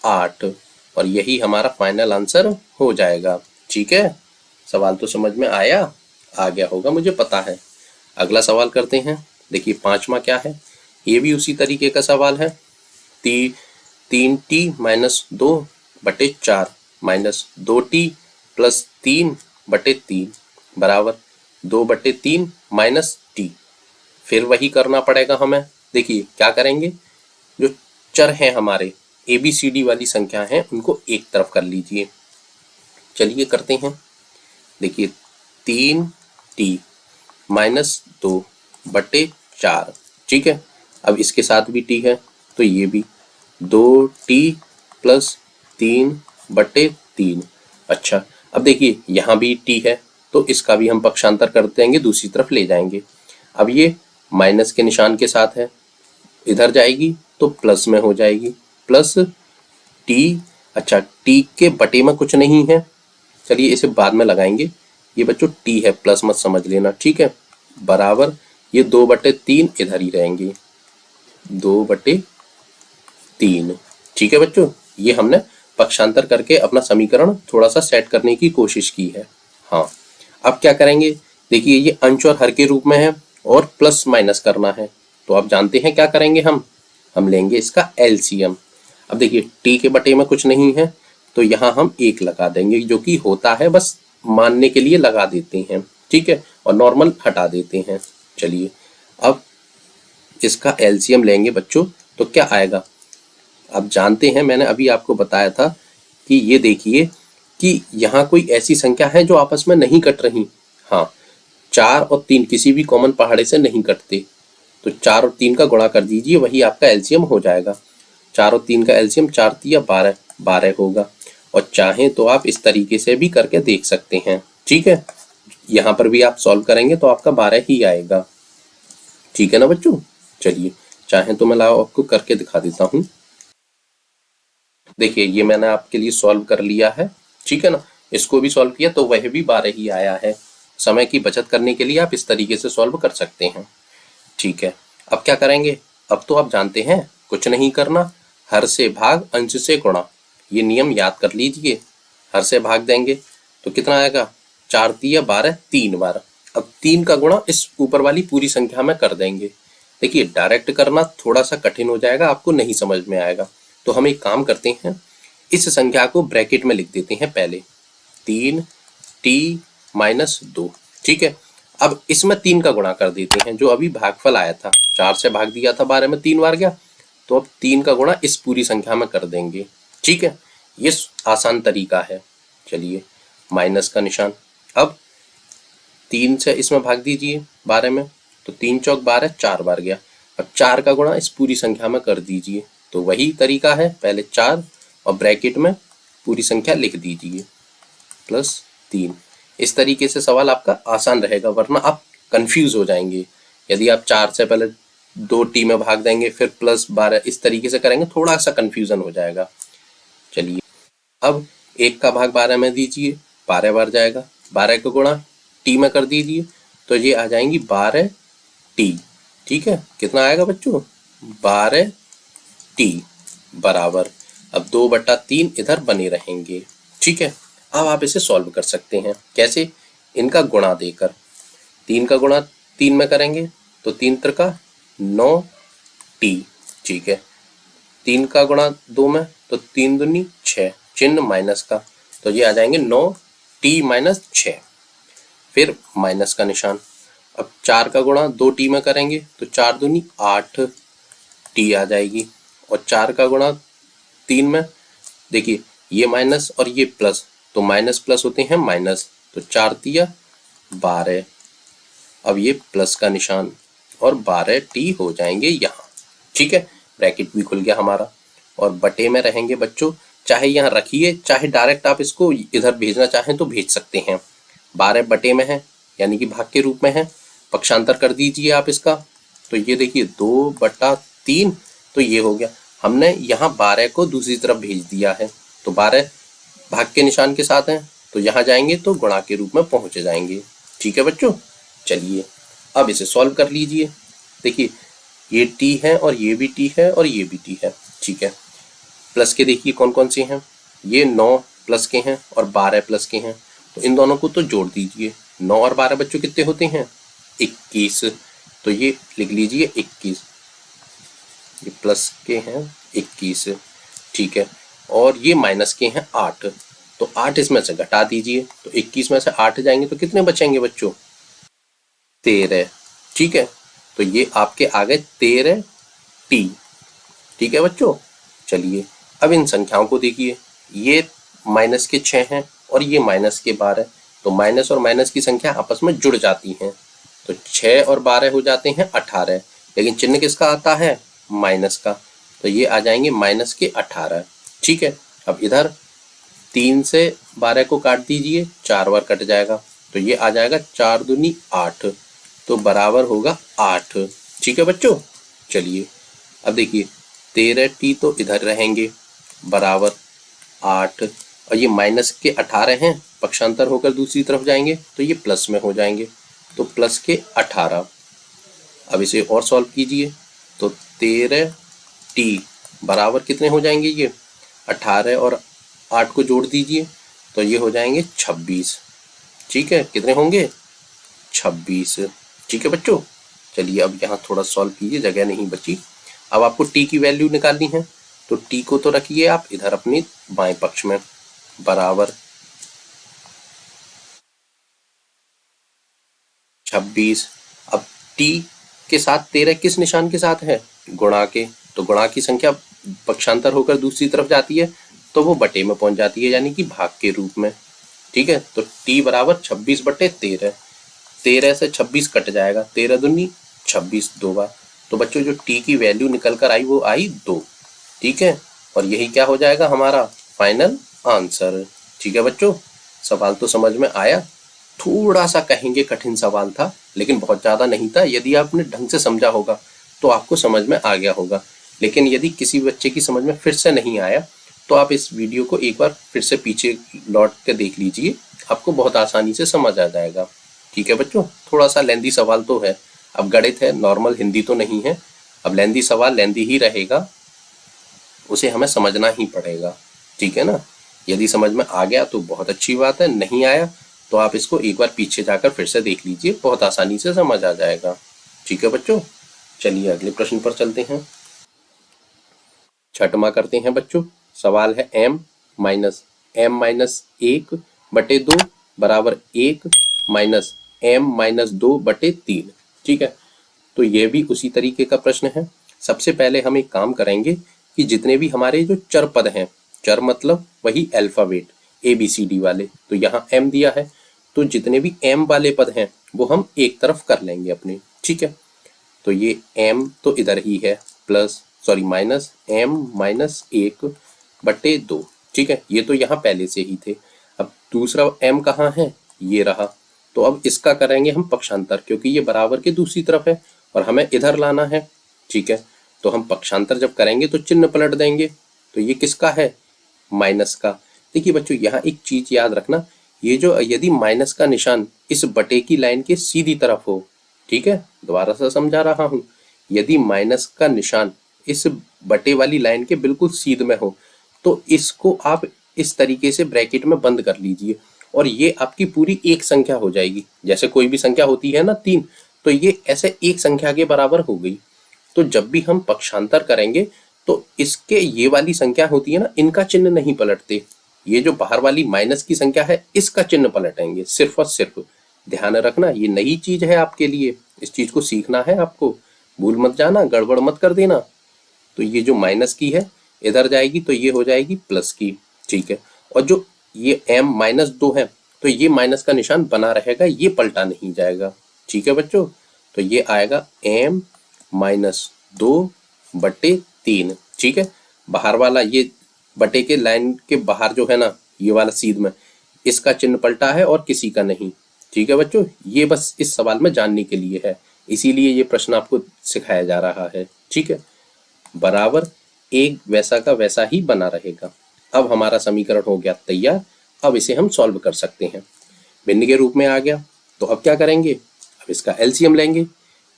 Speaker 1: 8, और यही हमारा फाइनल आंसर हो जाएगा, ठीक है। सवाल तो समझ में आ गया होगा, मुझे पता है। अगला सवाल करते हैं। देखिए 5वां क्या है, ये भी उसी तरीके का सवाल है। 3t minus 2/4 minus 2t plus 3/3 बराबर 2/3 माइनस t। फिर वही करना पड़ेगा हमें। देखिए क्या करेंगे, जो चर हैं हमारे ABCD वाली संख्या है उनको एक तरफ कर लीजिए। चलिए करते हैं। देखिए 3t माइनस 2/4, ठीक है। अब इसके साथ भी t है तो ये भी 2t प्लस 3/3। अच्छा, अब देखिए यहाँ भी t है तो इसका भी हम पक्षांतर कर देंगे, दूसरी तरफ ले जाएंगे। अब ये माइनस के निशान के साथ है, इधर जाएगी तो प्लस में हो जाएगी, प्लस t। अच्छा, t के बटे में कुछ नहीं है, चलिए इसे बाद में लगाएंगे। ये बच्चों t है, प्लस मत समझ लेना, ठीक है, बराबर। ये 2/3 इधर ही रहेंगे, 2/3, ठीक है बच्चों। ये हमने पक्षांतर करके अपना समीकरण थोड़ा सा सेट करने की कोशिश की है। हाँ, अब क्या करेंगे, देखिए ये अंश और हर के रूप में है और प्लस माइनस करना है, तो आप जानते हैं क्या करेंगे, हम लेंगे इसका एलसीएम। अब देखिए t के बटे में कुछ नहीं है तो यहाँ हम 1 लगा देंगे, जो कि होता है, बस मानने के लिए लगा देते हैं, ठीक है, और नॉर्मल हटा देते हैं। चलिए अब इसका एलसीएम लेंगे बच्चों, तो क्या आएगा, आप जानते हैं, मैंने अभी आपको बताया था कि ये देखिए कि यहाँ कोई ऐसी संख्या है जो आपस में नहीं कट रही। हाँ, 4 और 3 किसी भी कॉमन पहाड़े से नहीं कटते, तो 4 और 3 का गुणा कर दीजिए, वही आपका एलसीएम हो जाएगा। 4 और 3 का एलसीएम 4 तिया 12, 12 होगा। और चाहें तो आप इस तरीके से भी करके देख सकते हैं, ठीक है। यहाँ पर भी आप सॉल्व करेंगे तो आपका 12 ही आएगा, ठीक है ना बच्चों। चलिए चाहें तो मैं लाओ आपको करके दिखा देता हूँ। देखिए ये मैंने आपके लिए सॉल्व कर लिया है, ठीक है ना। इसको भी सॉल्व किया तो वह भी 12 ही आया है। समय की बचत करने के लिए आप इस तरीके से सॉल्व कर सकते हैं, ठीक है। अब क्या करेंगे, अब तो आप जानते हैं कुछ नहीं करना, हर से भाग अंश से गुणा, ये नियम याद कर लीजिए। हर से भाग देंगे तो कितना आएगा, 4 तिया 12, 3 बार। अब 3 का गुणा इस ऊपर वाली पूरी संख्या में कर देंगे। देखिए डायरेक्ट करना थोड़ा सा कठिन हो जाएगा, आपको नहीं समझ में आएगा, तो हम एक काम करते हैं, इस संख्या को ब्रैकेट में लिख देते हैं पहले, 3t-2, ठीक है। अब इसमें 3 का गुणा कर देते हैं, जो अभी भागफल आया था, 4 से भाग दिया था 12 में, 3 बार गया, तो अब 3 का गुणा इस पूरी संख्या में कर देंगे, ठीक है। ये आसान तरीका है। चलिए माइनस का निशान, अब 3 से इसमें भाग दीजिए 12 में, तो 3 चौक 12, 4 बार गया। अब 4 का गुणा इस पूरी संख्या में कर दीजिए, तो वही तरीका है, पहले 4 और ब्रैकेट में पूरी संख्या लिख दीजिए प्लस 3। इस तरीके से सवाल आपका आसान रहेगा, वरना आप कंफ्यूज हो जाएंगे। यदि आप 4 से पहले 2t में भाग देंगे फिर प्लस 12 इस तरीके से करेंगे, थोड़ा सा कंफ्यूजन हो जाएगा। चलिए अब 1 का भाग 12 में दीजिए, 12 बार जाएगा, 12 का गुणा t में कर दीजिए, तो ये आ जाएंगी 12t, ठीक है। कितना आएगा बच्चों, 12t बराबर, अब 2/3 इधर बने रहेंगे, ठीक है। अब आप इसे सॉल्व कर सकते हैं, कैसे, इनका गुणा देकर। 3 का गुणा 3 में करेंगे तो 3 त्रिका 9t, ठीक है। 3 का गुणा 2 में तो 3 दूनी 6, चिन्ह माइनस का, तो ये आ जाएंगे 9t-6, फिर माइनस का निशान। अब 4 का गुणा 2t में करेंगे तो 4 दूनी 8t आ जाएगी, और 4 का गुणा 3 में, देखिए ये माइनस और ये प्लस, तो माइनस प्लस होते हैं माइनस, तो 4 तिया 12, अब ये प्लस का निशान और 12t हो जाएंगे यहाँ, ठीक है। ब्रैकेट भी खुल गया हमारा, और बटे में रहेंगे बच्चों, चाहे यहाँ रखिए चाहे डायरेक्ट आप इसको इधर भेजना चाहें तो भेज सकते हैं। 12 बटे में है यानी कि भाग के रूप में है, पक्षांतर कर दीजिए आप इसका, तो ये देखिए 2/3, तो ये हो गया। हमने यहाँ 12 को दूसरी तरफ भेज दिया है, तो 12 भाग के निशान के साथ है, तो यहाँ जाएंगे तो गुणा के रूप में पहुंच जाएंगे, ठीक है बच्चों। चलिए अब इसे सॉल्व कर लीजिए। देखिए ये t है और ये भी t है और ये भी t है, ठीक है। प्लस के देखिए कौन कौन से हैं, ये 9 प्लस के हैं और 12 प्लस के हैं, तो इन दोनों को तो जोड़ दीजिए। 9 और 12 बच्चों कितने होते हैं, 21, तो ये लिख लीजिए 21, ये प्लस के हैं 21, ठीक है। और ये माइनस के हैं 8, तो 8 इसमें से घटा दीजिए, तो 21 में से 8 जाएंगे तो कितने बचेंगे बच्चों, 13, ठीक है। तो ये आपके आ गए 13t, ठीक है बच्चों। चलिए अब इन संख्याओं को देखिए, ये माइनस के 6 हैं और ये माइनस के 12, तो माइनस और माइनस की संख्या आपस में जुड़ जाती हैं, तो 6 और 12 हो जाते हैं 18, लेकिन चिन्ह किसका आता है, माइनस का, तो ये आ जाएंगे माइनस के 18, ठीक है। अब इधर 3 से 12 को काट दीजिए, 4 बार कट जाएगा, तो ये आ जाएगा 4 दूनी 8, तो बराबर होगा 8, ठीक है बच्चों। चलिए अब देखिए 13t तो इधर रहेंगे बराबर 8, और ये माइनस के 18 हैं, पक्षांतर होकर दूसरी तरफ जाएंगे तो ये प्लस में हो जाएंगे, तो प्लस के 18। अब इसे और सॉल्व कीजिए, तो 13t बराबर कितने हो जाएंगे, ये 18 और 8 को जोड़ दीजिए, तो ये हो जाएंगे 26, ठीक है। कितने होंगे, 26, ठीक है बच्चों। चलिए अब यहाँ थोड़ा सॉल्व कीजिए, जगह नहीं बची। अब आपको t की वैल्यू निकालनी है, तो t को तो रखिए आप इधर अपनी बाएं पक्ष में, बराबर 26। अब t के साथ 13 किस निशान के साथ है, गुणा के, तो गुणा की संख्या पक्षांतर होकर दूसरी तरफ जाती है तो वो बटे में पहुंच जाती है, यानी कि भाग के रूप में, ठीक है। तो t बराबर 26/13, 13 से 26 कट जाएगा, 13 दूनी 26 दो बार। तो बच्चों जो टी की वैल्यू निकल कर आई वो आई 2। ठीक है, और यही क्या हो जाएगा हमारा फाइनल आंसर। ठीक है बच्चों, सवाल तो समझ में आया। थोड़ा सा कहेंगे कठिन सवाल था, लेकिन बहुत ज़्यादा नहीं था। यदि आपने ढंग से समझा होगा तो आपको समझ में आ गया होगा। लेकिन यदि किसी बच्चे की समझ में फिर से नहीं आया तो आप इस वीडियो को एक बार फिर से पीछे लौट के देख लीजिए, आपको बहुत आसानी से समझ आ जाएगा। ठीक है बच्चों, थोड़ा सा लेंदी सवाल तो है, अब गणित है, नॉर्मल हिंदी तो नहीं है। अब लेंदी सवाल लेंदी ही रहेगा, उसे हमें समझना ही पड़ेगा। ठीक है ना, यदि समझ में आ गया तो बहुत अच्छी बात है, नहीं आया तो आप इसको एक बार पीछे जाकर फिर से देख लीजिए, बहुत आसानी से समझ आ जाएगा। ठीक है बच्चों, चलिए अगले प्रश्न पर चलते हैं। छठवां करते हैं बच्चों। सवाल है m-1 बटे 2 बराबर 1 माइनस m-2 बटे 3। ठीक है, तो ये भी उसी तरीके का प्रश्न है। सबसे पहले हम एक काम करेंगे कि जितने भी हमारे जो चर पद हैं, चर मतलब वही अल्फाबेट ABCD वाले, तो यहाँ m दिया है, तो जितने भी m वाले पद हैं वो हम एक तरफ कर लेंगे अपने। ठीक है, तो ये m तो इधर ही है, माइनस m-1 बटे 2। ठीक है, ये तो यहाँ पहले से ही थे। अब दूसरा m कहाँ है, ये रहा, तो अब इसका करेंगे हम पक्षांतर, क्योंकि ये बराबर के दूसरी तरफ है और हमें इधर लाना है। ठीक है, तो हम पक्षांतर जब करेंगे तो चिन्ह पलट देंगे, तो ये किसका है, माइनस का। देखिए बच्चों, यहाँ एक चीज याद रखना, ये जो यदि माइनस का निशान इस बटे की लाइन के सीधी तरफ हो, ठीक है, दोबारा से समझा रहा हूं, यदि माइनस का निशान इस बटे वाली लाइन के बिल्कुल सीध में हो तो इसको आप इस तरीके से ब्रैकेट में बंद कर लीजिए और ये आपकी पूरी एक संख्या हो जाएगी। जैसे कोई भी संख्या होती है ना 3, तो ये ऐसे एक संख्या के बराबर हो गई। तो जब भी हम पक्षांतर करेंगे तो इसके ये वाली संख्या होती है ना, इनका चिन्ह नहीं पलटते, ये जो बाहर वाली माइनस की संख्या है इसका चिन्ह पलटेंगे सिर्फ और सिर्फ। ध्यान रखना, ये नई चीज है आपके लिए, इस चीज को सीखना है आपको, भूल मत जाना, गड़बड़ मत कर देना। तो ये जो माइनस की है इधर जाएगी तो ये हो जाएगी प्लस की। ठीक है, और जो ये m-2 है तो ये माइनस का निशान बना रहेगा, ये पलटा नहीं जाएगा। ठीक है बच्चों, तो ये आएगा m-2 बटे 3। ठीक है, बाहर वाला ये बटे के लाइन के बाहर जो है ना, ये वाला सीध में, इसका चिन्ह पलटा है और किसी का नहीं। ठीक है बच्चों, ये बस इस सवाल में जानने के लिए है, इसीलिए ये प्रश्न आपको सिखाया जा रहा है। ठीक है, बराबर एक वैसा का वैसा ही बना रहेगा। अब हमारा समीकरण हो गया तैयार, अब इसे हम सॉल्व कर सकते हैं, भिन्न के रूप में आ गया। तो अब क्या करेंगे, अब इसका एलसीएम लेंगे,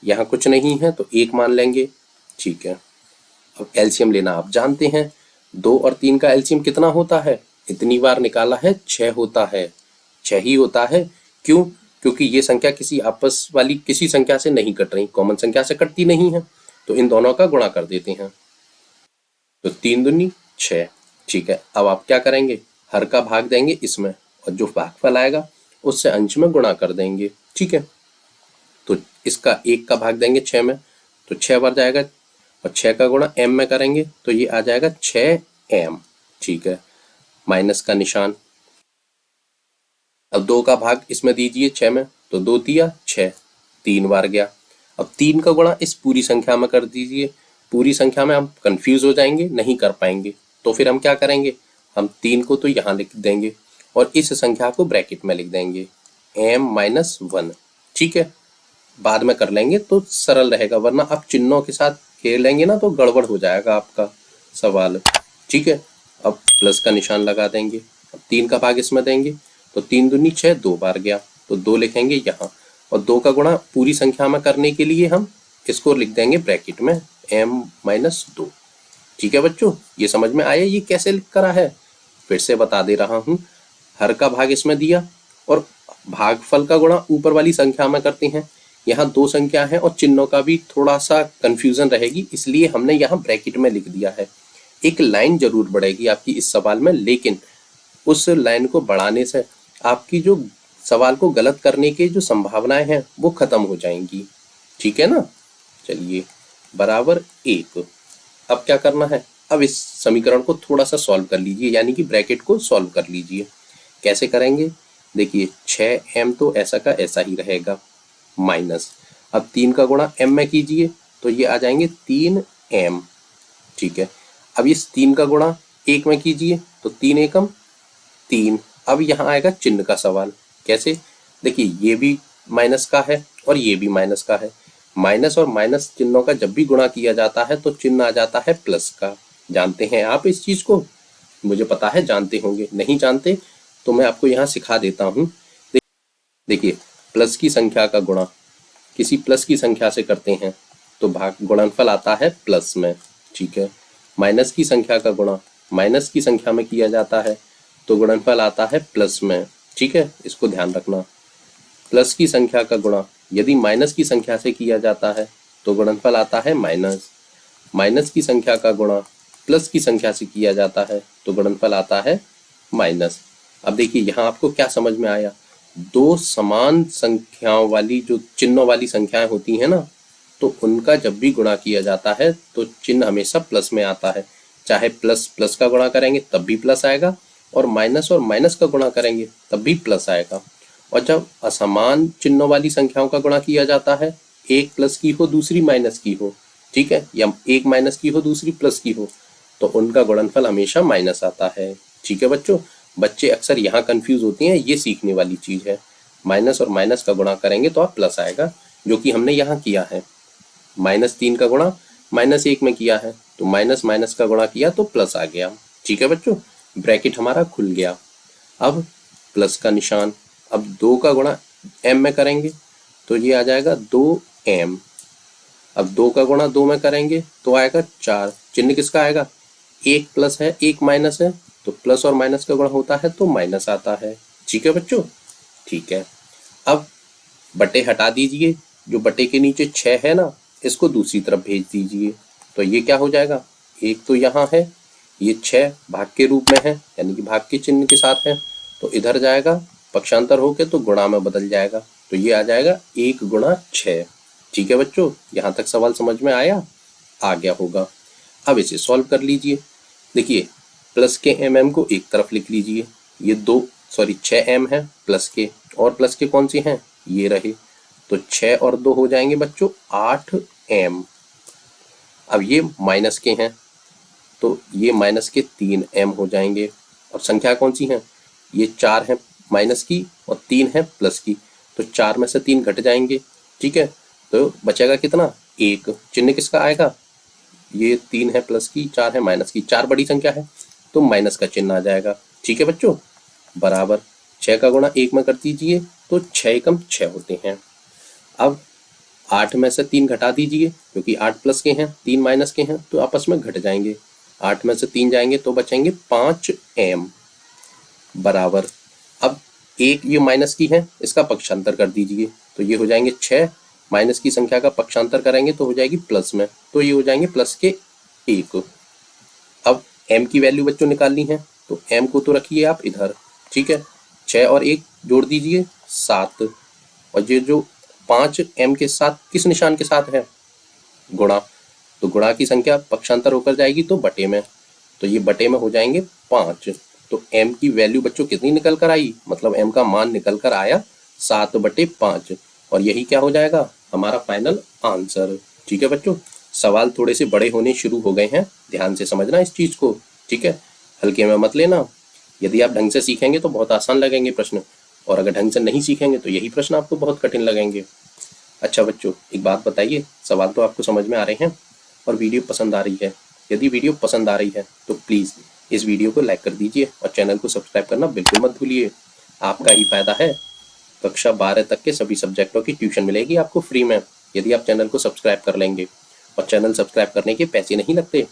Speaker 1: यहाँ कुछ नहीं है तो 1 मान लेंगे। ठीक है, अब एलसीएम लेना आप जानते हैं, 2 और 3 का एलसीएम कितना होता है, इतनी बार निकाला है 6 होता है, 6 ही होता है। क्यों, क्योंकि ये संख्या किसी आपस वाली किसी संख्या से नहीं कट रही, कॉमन संख्या से कटती नहीं है, तो इन दोनों का गुणा कर देते हैं, तो 3 दूनी 6। ठीक है, अब आप क्या करेंगे, हर का भाग देंगे इसमें और जो भागफल आएगा उससे अंश में गुणा कर देंगे। ठीक है, तो इसका 1 का भाग देंगे 6 में तो 6 बार जाएगा और 6 का गुणा m में करेंगे तो ये आ जाएगा 6m। ठीक है, माइनस का निशान, अब 2 का भाग इसमें दीजिए 6 में तो 2 दिया 6, 3 बार गया। अब 3 का गुणा इस पूरी संख्या में कर दीजिए, पूरी संख्या में हम कंफ्यूज हो जाएंगे, नहीं कर पाएंगे, तो फिर हम क्या करेंगे, हम 3 को तो यहाँ लिख देंगे और इस संख्या को ब्रैकेट में लिख देंगे m-1। ठीक है, बाद में कर लेंगे तो सरल रहेगा, वरना आप चिन्हों के साथ खेलेंगे ना तो गड़बड़ हो जाएगा आपका सवाल। ठीक है, अब प्लस का निशान लगा देंगे, अब 3 का भाग इसमें देंगे तो 3 दूनी 6, 2 बार गया तो 2 लिखेंगे यहाँ, और 2 का गुणा पूरी संख्या में करने के लिए हम इसको लिख देंगे ब्रैकेट में m-2। ठीक है बच्चों, ये समझ में आया ये कैसे लिख करा है, फिर से बता दे रहा हूँ। हर का भाग इसमें दिया और भागफल का गुणा ऊपर वाली संख्या में करते हैं, यहाँ 2 संख्या है और चिन्हों का भी थोड़ा सा कंफ्यूजन रहेगी, इसलिए हमने यहाँ ब्रैकेट में लिख दिया है। एक लाइन जरूर बढ़ेगी आपकी इस सवाल में, लेकिन उस लाइन को बढ़ाने से आपकी जो सवाल को गलत करने की जो संभावनाएं हैं वो खत्म हो जाएंगी। ठीक है ना, चलिए बराबर 1। अब क्या करना है, अब इस समीकरण को थोड़ा सा सॉल्व कर लीजिए, यानी कि ब्रैकेट को सॉल्व कर लीजिए। कैसे करेंगे, देखिए 6m तो ऐसा का ऐसा ही रहेगा, माइनस। अब 3 का गुणा m में कीजिए तो ये आ जाएंगे 3m। ठीक है, अब इस 3 का गुणा 1 में कीजिए तो 3 एकम 3। अब यहाँ आएगा चिन्ह का सवाल। कैसे? देखिए, ये भी माइनस का है और ये भी माइनस का है। माइनस और माइनस चिन्हों का जब भी गुणा किया जाता है तो चिन्ह आ जाता है प्लस का। जानते हैं आप इस चीज को? मुझे पता है जानते होंगे। नहीं जानते तो मैं आपको यहाँ सिखा देता हूँ। देखिए, प्लस की संख्या का गुणा किसी प्लस की संख्या से करते हैं तो भाग गुणनफल आता है प्लस में। ठीक है, माइनस की संख्या का गुणा माइनस की संख्या में किया जाता है तो गुणनफल आता है प्लस में। ठीक है, इसको ध्यान रखना। प्लस की संख्या का गुणा यदि माइनस की संख्या से किया जाता है तो गुणनफल आता है माइनस। माइनस की संख्या का गुणा प्लस की संख्या से किया जाता है तो गुणनफल आता है माइनस। अब देखिए, यहाँ आपको क्या समझ में आया? दो समान संख्याओं वाली जो चिन्हों वाली संख्याएं होती हैं ना, तो उनका जब भी गुणा किया जाता है तो चिन्ह हमेशा प्लस में आता है। चाहे प्लस प्लस का गुणा करेंगे तब भी प्लस आएगा और माइनस का गुणा करेंगे तब भी प्लस आएगा। और जब असमान चिन्हों वाली संख्याओं का गुणा किया जाता है, एक प्लस की हो दूसरी माइनस की हो, ठीक है, या एक माइनस की हो दूसरी प्लस की हो, तो उनका गुणनफल हमेशा माइनस आता है। ठीक है बच्चों, बच्चे अक्सर यहाँ कंफ्यूज होते हैं, ये सीखने वाली चीज है। माइनस और माइनस का गुणा करेंगे तो आप प्लस आएगा, जो कि हमने यहाँ किया है। -3 का गुणा -1 में किया है तो माइनस माइनस का गुणा किया तो प्लस आ गया। ठीक है बच्चों, ब्रैकेट हमारा खुल गया। अब प्लस का निशान, अब 2 का गुणा m में करेंगे तो ये आ जाएगा 2m। अब 2 का गुणा 2 में करेंगे तो आएगा 4। चिन्ह किसका आएगा? एक प्लस है एक माइनस है, तो प्लस और माइनस का गुणा होता है तो माइनस आता है। ठीक है बच्चों, ठीक है। अब बटे हटा दीजिए, जो बटे के नीचे 6 है ना, इसको दूसरी तरफ भेज दीजिए तो ये क्या हो जाएगा? एक तो यहाँ है, ये 6 भाग के रूप में है, यानी कि भाग के चिन्ह के साथ है, तो इधर जाएगा, पक्षांतर होके तो गुणा में बदल जाएगा, तो ये आ जाएगा 1 गुणा 6। ठीक है बच्चों, यहाँ तक सवाल समझ में आया? आ गया होगा। अब इसे सॉल्व कर लीजिए। देखिए, प्लस के mm को एक तरफ लिख लीजिए, ये 6m है प्लस के, और प्लस के कौन से हैं? ये रहे, तो 6 और 2 हो जाएंगे बच्चों 8m। अब ये माइनस के हैं तो ये माइनस के 3m हो जाएंगे। अब संख्या कौन सी है? ये 4 है माइनस की और 3 है प्लस की, तो 4 में से 3 घट जाएंगे। ठीक है, तो बचेगा कितना? 1। चिन्ह किसका आएगा? ये 3 है प्लस की, 4 है माइनस की, 4 बड़ी संख्या है तो माइनस का चिन्ह आ जाएगा। ठीक है बच्चों, बराबर 6 का गुणा 1 में कर दीजिए तो 6 एकम 6 होते हैं। अब 8 में से 3 घटा दीजिए, क्योंकि 8 प्लस के हैं 3 माइनस के हैं तो आपस में घट जाएंगे। 8 में से 3 जाएंगे तो बचेंगे 5m बराबर। अब एक ये माइनस की है, इसका पक्षांतर कर दीजिए तो ये हो जाएंगे 6, माइनस की संख्या का पक्षांतर करेंगे तो हो जाएगी प्लस में, तो ये हो जाएंगे प्लस के 1। अब m की वैल्यू बच्चों निकालनी है तो m को तो रखिए आप इधर। ठीक है, 6 और 1 जोड़ दीजिए 7, और ये जो 5m के साथ किस निशान के साथ है? गुणा, तो गुणा की संख्या पक्षांतर होकर जाएगी तो बटे में, तो ये बटे में हो जाएंगे 5। तो m की वैल्यू बच्चों कितनी निकल कर आई? मतलब m का मान निकल कर आया 7/5, और यही क्या हो जाएगा? हमारा फाइनल आंसर। ठीक है बच्चों, सवाल थोड़े से बड़े होने शुरू हो गए हैं, ध्यान से समझना इस चीज को। ठीक है, हल्के में मत लेना। यदि आप ढंग से सीखेंगे तो बहुत आसान लगेंगे प्रश्न, और अगर ढंग से नहीं सीखेंगे तो यही प्रश्न आपको बहुत कठिन लगेंगे। अच्छा बच्चों, एक बात बताइए, सवाल तो आपको समझ में आ रहे हैं और वीडियो पसंद आ रही है? यदि वीडियो पसंद आ रही है तो प्लीज़ इस वीडियो को लाइक कर दीजिए और चैनल को सब्सक्राइब करना बिल्कुल मत भूलिए। आपका ही फायदा है। कक्षा 12 तक के सभी सब्जेक्टों की ट्यूशन मिलेगी आपको फ्री में, यदि आप चैनल को सब्सक्राइब कर लेंगे, और चैनल सब्सक्राइब करने के पैसे नहीं लगते।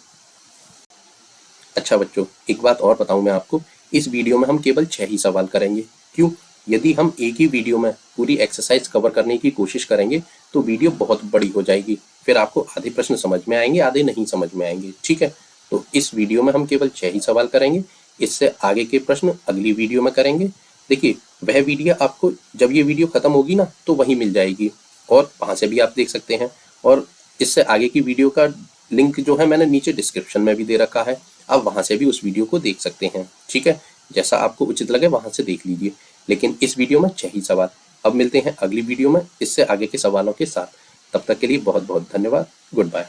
Speaker 1: अच्छा बच्चों, एक बात और बताऊं मैं आपको, इस वीडियो में हम केवल 6 ही सवाल करेंगे। क्यों? यदि हम एक ही वीडियो में पूरी एक्सरसाइज कवर करने की कोशिश करेंगे तो वीडियो बहुत बड़ी हो जाएगी, फिर आपको आधे प्रश्न समझ में आएंगे, आधे नहीं समझ में आएंगे। ठीक है, तो इस वीडियो में हम केवल 6 ही सवाल करेंगे, इससे आगे के प्रश्न अगली वीडियो में करेंगे। देखिए, वह वीडियो आपको जब ये वीडियो खत्म होगी ना तो वहीं मिल जाएगी, और वहां से भी आप देख सकते हैं, और इससे आगे की वीडियो का लिंक जो है मैंने नीचे डिस्क्रिप्शन में भी दे रखा है, आप वहां से भी उस वीडियो को देख सकते हैं। ठीक है, जैसा आपको उचित लगे वहां से देख लीजिए, लेकिन इस वीडियो में 6 ही सवाल। अब मिलते हैं अगली वीडियो में इससे आगे के सवालों के साथ। तब तक के लिए बहुत बहुत धन्यवाद। Good bye.